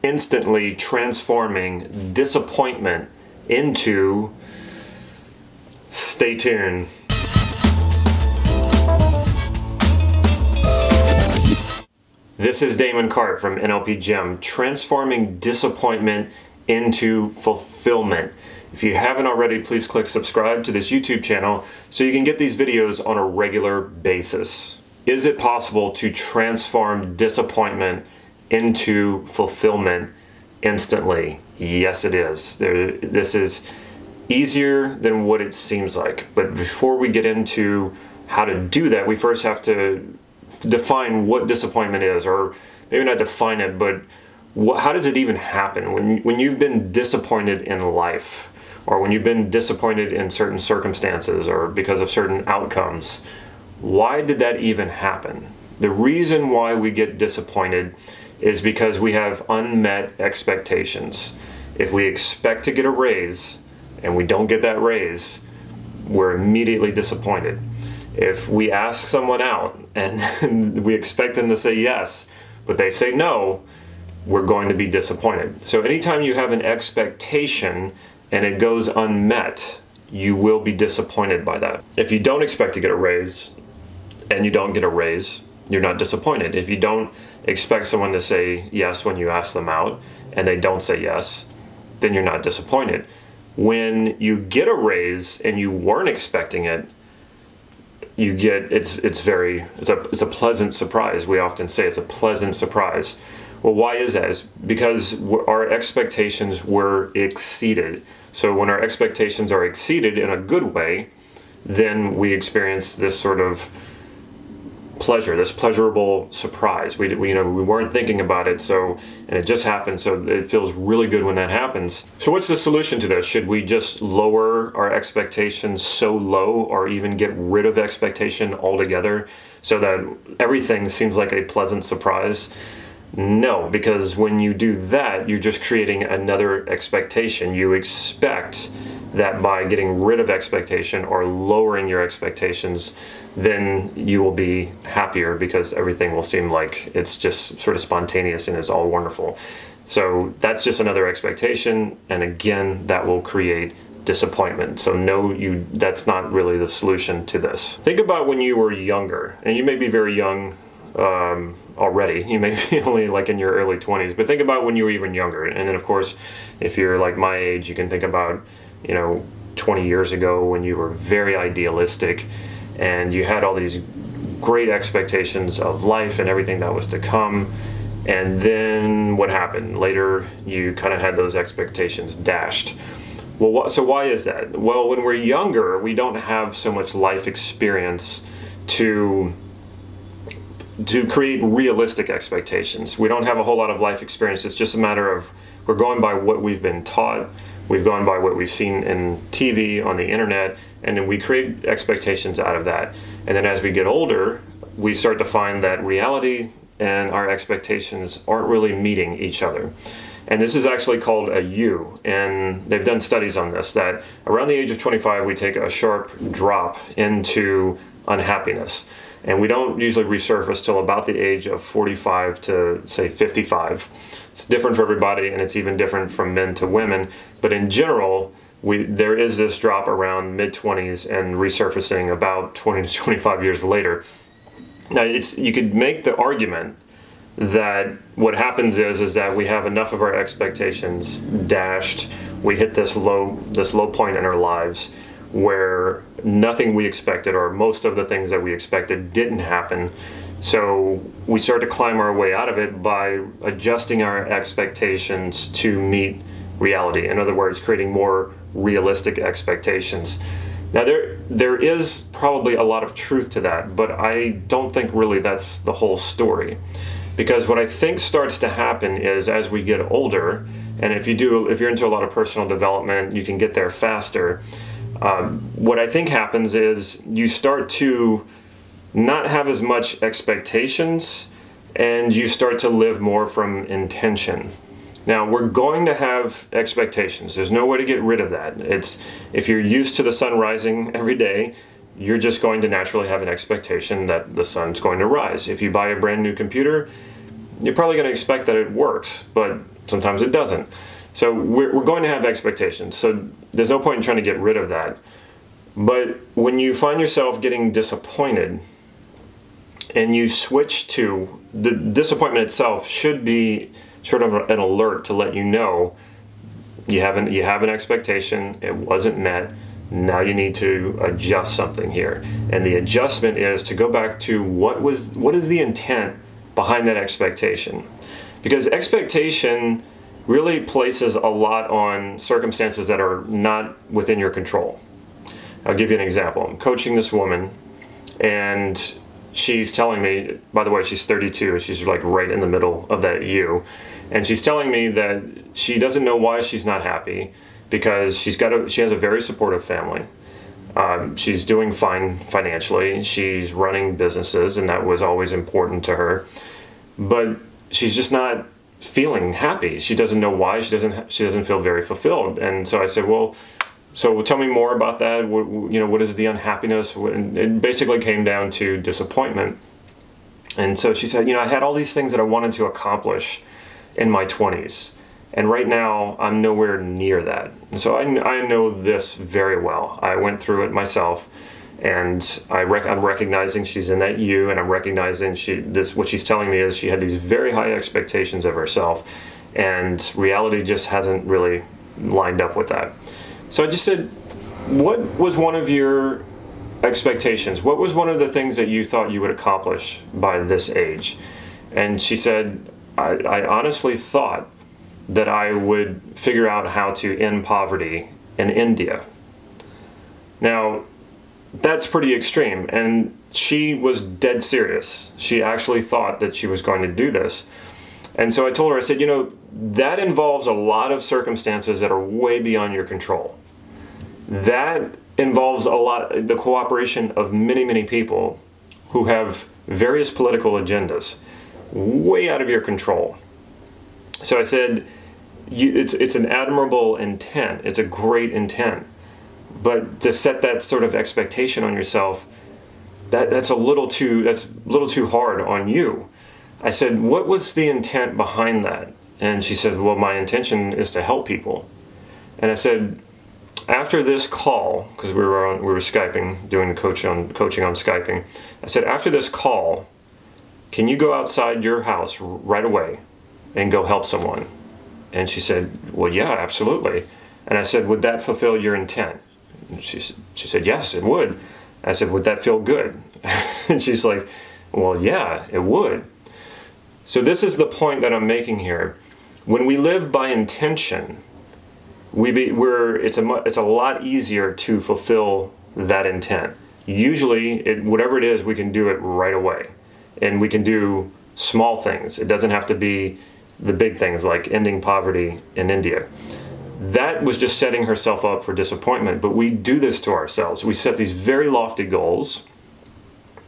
instantly transforming disappointment into, stay tuned. This is Damon Cart from NLP Gym, transforming disappointment into fulfillment. If you haven't already, please click subscribe to this YouTube channel so you can get these videos on a regular basis. Is it possible to transform disappointment into fulfillment instantly? Yes, it is. This is easier than what it seems like. But before we get into how to do that, we first have to define what disappointment is, or maybe not define it, but how does it even happen? When you've been disappointed in life, or when you've been disappointed in certain circumstances or because of certain outcomes, why did that even happen? The reason why we get disappointed is because we have unmet expectations. If we expect to get a raise and we don't get that raise, we're immediately disappointed. If we ask someone out and we expect them to say yes, but they say no, we're going to be disappointed. So anytime you have an expectation and it goes unmet, you will be disappointed by that. If you don't expect to get a raise and you don't get a raise, you're not disappointed. If you don't expect someone to say yes when you ask them out and they don't say yes, then you're not disappointed. When you get a raise and you weren't expecting it, you get, it's a pleasant surprise. We often say it's a pleasant surprise. Well, why is that? It's because our expectations were exceeded. So when our expectations are exceeded in a good way, then we experience this sort of pleasure, this pleasurable surprise. We weren't thinking about it, and it just happened, so it feels really good when that happens. So what's the solution to this? Should we just lower our expectations so low, or even get rid of expectation altogether so that everything seems like a pleasant surprise? No, because when you do that, you're just creating another expectation. You expect that by getting rid of expectation or lowering your expectations, then you will be happier because everything will seem like it's just sort of spontaneous and is all wonderful. So that's just another expectation, and again, that will create disappointment. So no, that's not really the solution to this. Think about when you were younger, and you may be very young already. You may be only like in your early 20s, but think about when you were even younger. And then of course, if you're like my age, you can think about 20 years ago when you were very idealistic and you had all these great expectations of life and everything that was to come. And then what happened? Later, you kind of had those expectations dashed. Well, so why is that? Well, when we're younger, we don't have so much life experience to create realistic expectations. We don't have a whole lot of life experience. It's just a matter of we're going by what we've been taught. We've gone by what we've seen in TV, on the internet, and then we create expectations out of that. And then as we get older, we start to find that reality and our expectations aren't really meeting each other. And this is actually called a U, and they've done studies on this, that around the age of 25, we take a sharp drop into unhappiness. And we don't usually resurface till about the age of 45 to, say, 55. It's different for everybody, and it's even different from men to women. But in general, there is this drop around mid-20s and resurfacing about 20 to 25 years later. Now, you could make the argument that what happens is that we have enough of our expectations dashed. We hit this low point in our lives where nothing we expected, or most of the things that we expected, didn't happen. So we start to climb our way out of it by adjusting our expectations to meet reality. In other words, creating more realistic expectations. Now there is probably a lot of truth to that, but I don't think really that's the whole story. Because what I think starts to happen is as we get older, and if you're into a lot of personal development, you can get there faster. What I think happens is you start to not have as much expectations, and you start to live more from intention. Now, we're going to have expectations. There's no way to get rid of that. If you're used to the sun rising every day, you're just going to naturally have an expectation that the sun's going to rise. If you buy a brand new computer, you're probably going to expect that it works, but sometimes it doesn't. So we're going to have expectations. So there's no point in trying to get rid of that. But when you find yourself getting disappointed and you switch to, the disappointment itself should be sort of an alert to let you know you have an expectation, it wasn't met, now you need to adjust something here. And the adjustment is to go back to what is the intent behind that expectation. Because expectation really places a lot on circumstances that are not within your control. I'll give you an example. I'm coaching this woman, and she's telling me, by the way, she's 32, she's like right in the middle of that U, and she's telling me that she doesn't know why she's not happy, because she has a very supportive family. She's doing fine financially, she's running businesses, and that was always important to her, but she's just not feeling happy. She doesn't know why. She doesn't feel very fulfilled. And so I said, well, so tell me more about that. What is the unhappiness? And it basically came down to disappointment. And so she said, I had all these things that I wanted to accomplish in my 20s, and right now I'm nowhere near that. And so I know this very well. I went through it myself, and I'm recognizing she's in that U, and I'm recognizing what she's telling me is she had these very high expectations of herself, and reality just hasn't really lined up with that. So I just said, what was one of your expectations? What was one of the things that you thought you would accomplish by this age? And she said, I honestly thought that I would figure out how to end poverty in India. Now, that's pretty extreme, and she was dead serious. She actually thought that she was going to do this. And so I told her, I said, that involves a lot of circumstances that are way beyond your control. That involves the cooperation of many, many people who have various political agendas, way out of your control. So I said, it's an admirable intent. It's a great intent. But to set that sort of expectation on yourself, that's a little too hard on you. I said, what was the intent behind that? And she said, well, my intention is to help people. And I said, after this call, because we were Skyping, doing coaching on Skyping, I said, after this call, can you go outside your house right away and go help someone? And she said, well, yeah, absolutely. And I said, would that fulfill your intent? And she said, yes, it would. I said, would that feel good? And she's like, well, yeah, it would. So this is the point that I'm making here. When we live by intention, it's a lot easier to fulfill that intent. Usually, whatever it is, we can do it right away. And we can do small things. It doesn't have to be the big things like ending poverty in India. That was just setting herself up for disappointment, but we do this to ourselves. We set these very lofty goals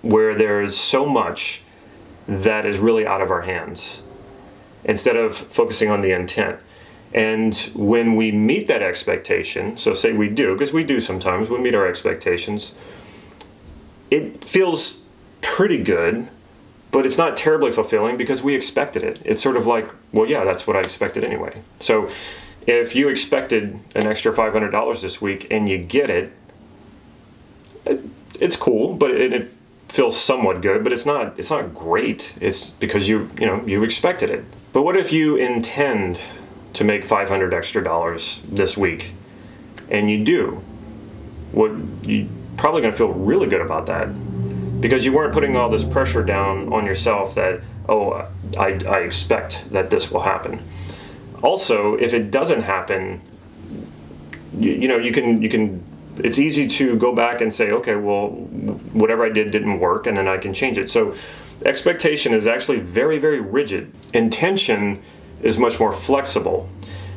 where there's so much that is really out of our hands instead of focusing on the intent. And when we meet that expectation, so say we do, because we do sometimes, we meet our expectations, it feels pretty good, but it's not terribly fulfilling because we expected it. It's sort of like, well, yeah, that's what I expected anyway. So if you expected an extra $500 this week and you get it, it's cool, but it feels somewhat good, but it's not great. It's because you expected it. But what if you intend to make $500 extra this week and you do? You're probably going to feel really good about that because you weren't putting all this pressure down on yourself that, oh, I expect that this will happen. Also, if it doesn't happen, you can. It's easy to go back and say, okay, well, whatever I did didn't work, and then I can change it. So, expectation is actually very, very rigid. Intention is much more flexible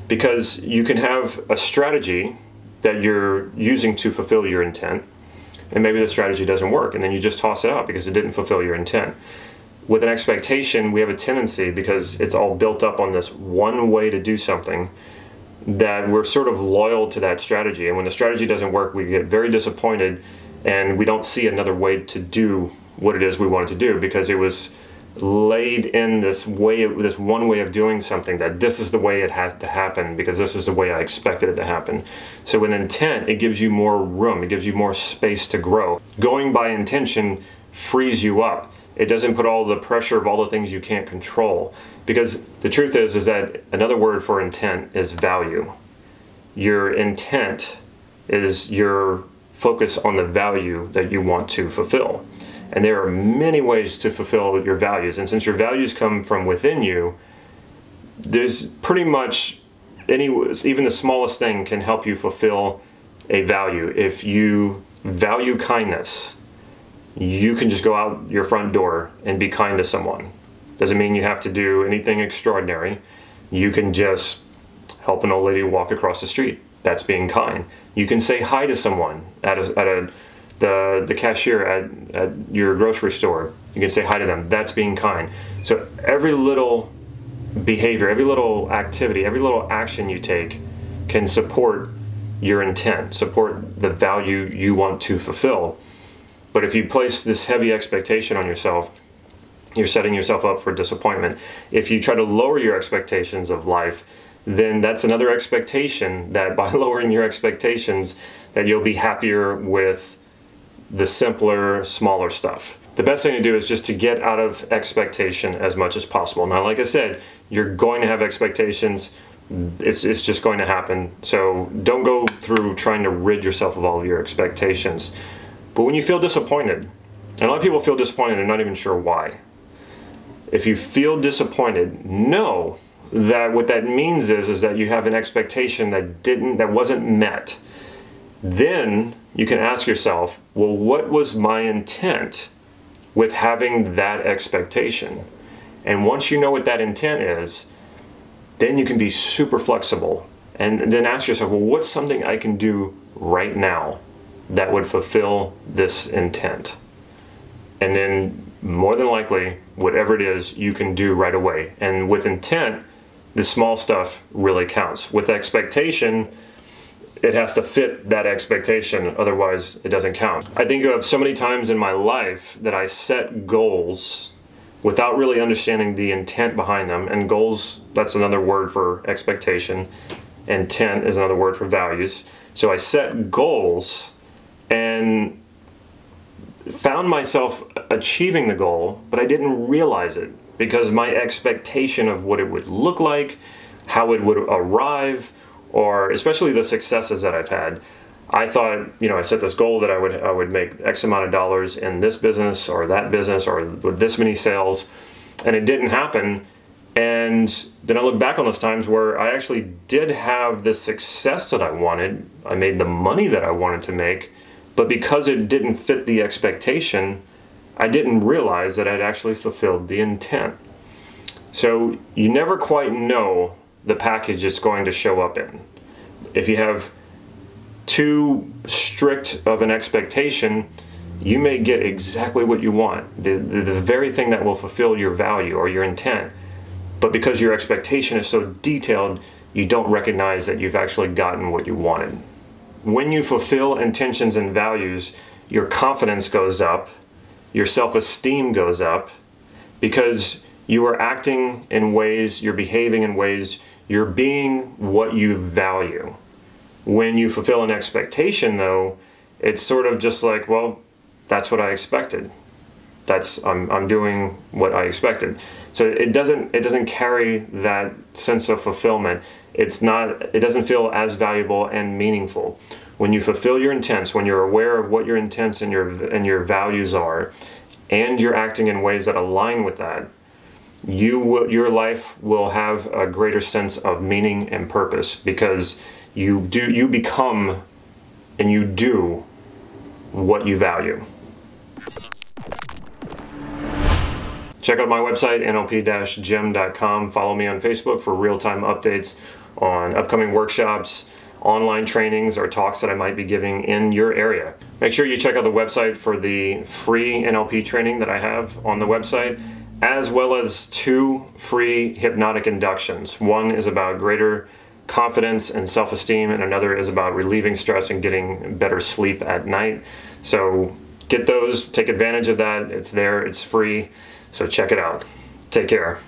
because you can have a strategy that you're using to fulfill your intent, and maybe the strategy doesn't work, and then you just toss it out because it didn't fulfill your intent. With an expectation, we have a tendency, because it's all built up on this one way to do something, that we're sort of loyal to that strategy. And when the strategy doesn't work, we get very disappointed and we don't see another way to do what it is we wanted to do because it was laid in this one way of doing something, that this is the way it has to happen because this is the way I expected it to happen. So with intent, it gives you more room, it gives you more space to grow. Going by intention frees you up. It doesn't put all the pressure of all the things you can't control. Because the truth is that another word for intent is value. Your intent is your focus on the value that you want to fulfill. And there are many ways to fulfill your values. And since your values come from within you, there's pretty much even the smallest thing can help you fulfill a value. If you value kindness, you can just go out your front door and be kind to someone. Doesn't mean you have to do anything extraordinary. You can just help an old lady walk across the street. That's being kind. You can say hi to someone at the cashier at your grocery store. You can say hi to them. That's being kind. So every little behavior, every little activity, every little action you take can support your intent, support the value you want to fulfill. But if you place this heavy expectation on yourself, you're setting yourself up for disappointment. If you try to lower your expectations of life, then that's another expectation that by lowering your expectations, that you'll be happier with the simpler, smaller stuff. The best thing to do is just to get out of expectation as much as possible. Now, like I said, you're going to have expectations. It's just going to happen. So don't go through trying to rid yourself of all of your expectations. But when you feel disappointed, and a lot of people feel disappointed and not even sure why. If you feel disappointed, know that what that means is that you have an expectation that wasn't met. Then you can ask yourself, well, what was my intent with having that expectation? And once you know what that intent is, then you can be super flexible. And then ask yourself, well, what's something I can do right now that would fulfill this intent? And then more than likely, whatever it is, you can do right away. And with intent, the small stuff really counts. With expectation, it has to fit that expectation, otherwise it doesn't count. I think of so many times in my life that I set goals without really understanding the intent behind them. And goals, that's another word for expectation. Intent is another word for values. So I set goals and found myself achieving the goal, but I didn't realize it because my expectation of what it would look like, how it would arrive, or especially the successes that I've had. I thought, I set this goal that I would make X amount of dollars in this business or that business or with this many sales, and it didn't happen. And then I look back on those times where I actually did have the success that I wanted. I made the money that I wanted to make, but because it didn't fit the expectation, I didn't realize that I'd actually fulfilled the intent. So you never quite know the package it's going to show up in. If you have too strict of an expectation, you may get exactly what you want, the very thing that will fulfill your value or your intent. But because your expectation is so detailed, you don't recognize that you've actually gotten what you wanted. When you fulfill intentions and values, your confidence goes up, your self-esteem goes up, because you are acting in ways, you're behaving in ways, you're being what you value. When you fulfill an expectation, though, it's sort of just like, well, that's what I expected. I'm doing what I expected. So it doesn't carry that sense of fulfillment. It doesn't feel as valuable and meaningful. When you fulfill your intents, when you're aware of what your intents and your values are, and you're acting in ways that align with that, your life will have a greater sense of meaning and purpose, because you become and you do what you value. Check out my website, nlp-gym.com. Follow me on Facebook for real-time updates on upcoming workshops, online trainings, or talks that I might be giving in your area. Make sure you check out the website for the free NLP training that I have on the website, as well as 2 free hypnotic inductions. One is about greater confidence and self-esteem, and another is about relieving stress and getting better sleep at night. So get those, take advantage of that. It's there, it's free. So check it out. Take care.